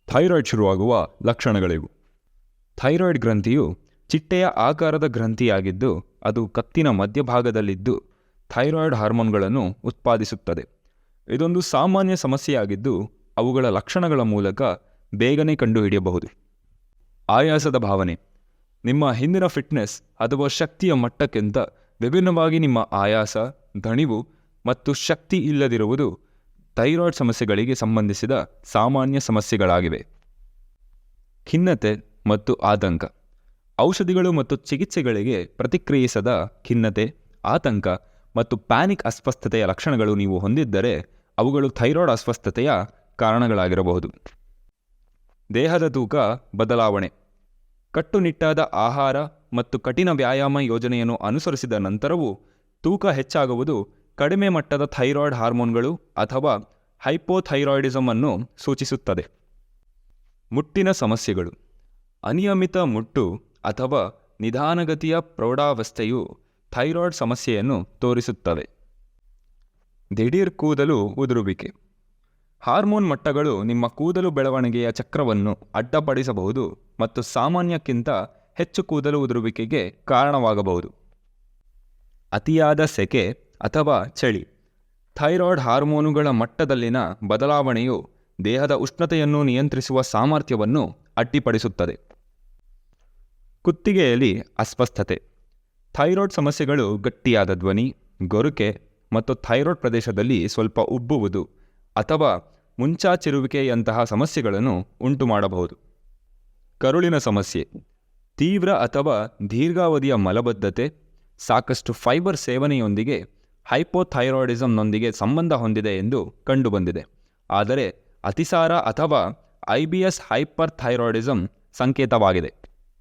Thyroid ಶುರುವಾಗುವ ಲಕ್ಷಣಗಳಿವು. Thyroid ಗ್ರಂಥಿಯು ಚಿಟ್ಟೆಯ ಆಕಾರದ ಗ್ರಂಥಿಯಾಗಿದ್ದು ಅದು ಕತ್ತಿನ ಮಧ್ಯಭಾಗದಲ್ಲಿದ್ದು thyroid ಹಾರ್ಮೋನ್ಗಳನ್ನು ಉತ್ಪಾದಿಸುತ್ತದೆ. ಇದೊಂದು ಸಾಮಾನ್ಯ ಸಮಸ್ಯೆಯಾಗಿದ್ದು ಅವುಗಳ ಲಕ್ಷಣಗಳ ಮೂಲಕ ಬೇಗನೆ ಕಂಡುಹಿಡಿಯಬಹುದು. ಆಯಾಸದ ಭಾವನೆ. ನಿಮ್ಮ ಹಿಂದಿನ ಫಿಟ್ನೆಸ್ ಅಥವಾ ಶಕ್ತಿಯ ಮಟ್ಟಕ್ಕಿಂತ ವಿಭಿನ್ನವಾಗಿ ನಿಮ್ಮ ಆಯಾಸ, ದಣಿವು ಮತ್ತು ಶಕ್ತಿ ಇಲ್ಲದಿರುವುದು ಥೈರಾಯ್ಡ್ ಸಮಸ್ಯೆಗಳಿಗೆ ಸಂಬಂಧಿಸಿದ ಸಾಮಾನ್ಯ ಸಮಸ್ಯೆಗಳಾಗಿವೆ. ಖಿನ್ನತೆ ಮತ್ತು ಆತಂಕ. ಔಷಧಿಗಳು ಮತ್ತು ಚಿಕಿತ್ಸೆಗಳಿಗೆ ಪ್ರತಿಕ್ರಿಯಿಸದ ಖಿನ್ನತೆ, ಆತಂಕ ಮತ್ತು ಪ್ಯಾನಿಕ್ ಅಸ್ವಸ್ಥತೆಯ ಲಕ್ಷಣಗಳು ನೀವು ಹೊಂದಿದ್ದರೆ ಅವುಗಳು ಥೈರಾಯ್ಡ್ ಅಸ್ವಸ್ಥತೆಯ ಕಾರಣಗಳಾಗಿರಬಹುದು. ದೇಹದ ತೂಕ ಬದಲಾವಣೆ. ಕಟ್ಟುನಿಟ್ಟಾದ ಆಹಾರ ಮತ್ತು ಕಠಿಣ ವ್ಯಾಯಾಮ ಯೋಜನೆಯನ್ನು ಅನುಸರಿಸಿದ ನಂತರವೂ ತೂಕ ಹೆಚ್ಚಾಗುವುದು ಕಡಿಮೆ ಮಟ್ಟದ ಥೈರಾಯ್ಡ್ ಹಾರ್ಮೋನ್ಗಳು ಅಥವಾ ಹೈಪೋಥೈರಾಯ್ಡಿಸಮ್ ಅನ್ನು ಸೂಚಿಸುತ್ತದೆ. ಮುಟ್ಟಿನ ಸಮಸ್ಯೆಗಳು. ಅನಿಯಮಿತ ಮುಟ್ಟು ಅಥವಾ ನಿಧಾನಗತಿಯ ಪ್ರೌಢಾವಸ್ಥೆಯು ಥೈರಾಯ್ಡ್ ಸಮಸ್ಯೆಯನ್ನು ತೋರಿಸುತ್ತವೆ. ದಿಢೀರ್ ಕೂದಲು ಉದುರುವಿಕೆ. ಹಾರ್ಮೋನ್ ಮಟ್ಟಗಳು ನಿಮ್ಮ ಕೂದಲು ಬೆಳವಣಿಗೆಯ ಚಕ್ರವನ್ನು ಅಡ್ಡಪಡಿಸಬಹುದು ಮತ್ತು ಸಾಮಾನ್ಯಕ್ಕಿಂತ ಹೆಚ್ಚು ಕೂದಲು ಉದುರುವಿಕೆಗೆ ಕಾರಣವಾಗಬಹುದು. ಅತಿಯಾದ ಸೆಕೆ ಅಥವಾ ಚಳಿ. ಥೈರಾಯ್ಡ್ ಹಾರ್ಮೋನುಗಳ ಮಟ್ಟದಲ್ಲಿನ ಬದಲಾವಣೆಯು ದೇಹದ ಉಷ್ಣತೆಯನ್ನು ನಿಯಂತ್ರಿಸುವ ಸಾಮರ್ಥ್ಯವನ್ನು ಅಡ್ಡಿಪಡಿಸುತ್ತದೆ. ಕುತ್ತಿಗೆಯಲ್ಲಿ ಅಸ್ವಸ್ಥತೆ. ಥೈರಾಯ್ಡ್ ಸಮಸ್ಯೆಗಳು ಗಟ್ಟಿಯಾದ ಧ್ವನಿ, ಗೊರಕೆ ಮತ್ತು ಥೈರಾಯ್ಡ್ ಪ್ರದೇಶದಲ್ಲಿ ಸ್ವಲ್ಪ ಉಬ್ಬುವುದು ಅಥವಾ ಮುಂಚಾಚಿರುವಿಕೆಯಂತಹ ಸಮಸ್ಯೆಗಳನ್ನು ಉಂಟುಮಾಡಬಹುದು. ಕರುಳಿನ ಸಮಸ್ಯೆ. ತೀವ್ರ ಅಥವಾ ದೀರ್ಘಾವಧಿಯ ಮಲಬದ್ಧತೆ ಸಾಕಷ್ಟು ಫೈಬರ್ ಸೇವನೆಯೊಂದಿಗೆ ಹೈಪೋಥೈರಾಯ್ಡಿಸಮ್ನೊಂದಿಗೆ ಸಂಬಂಧ ಹೊಂದಿದೆ ಎಂದು ಕಂಡುಬಂದಿದೆ. ಆದರೆ ಅತಿಸಾರ ಅಥವಾ IBS ಹೈಪರ್ ಥೈರಾಯ್ಡಿಸಮ್ ಸಂಕೇತವಾಗಿದೆ.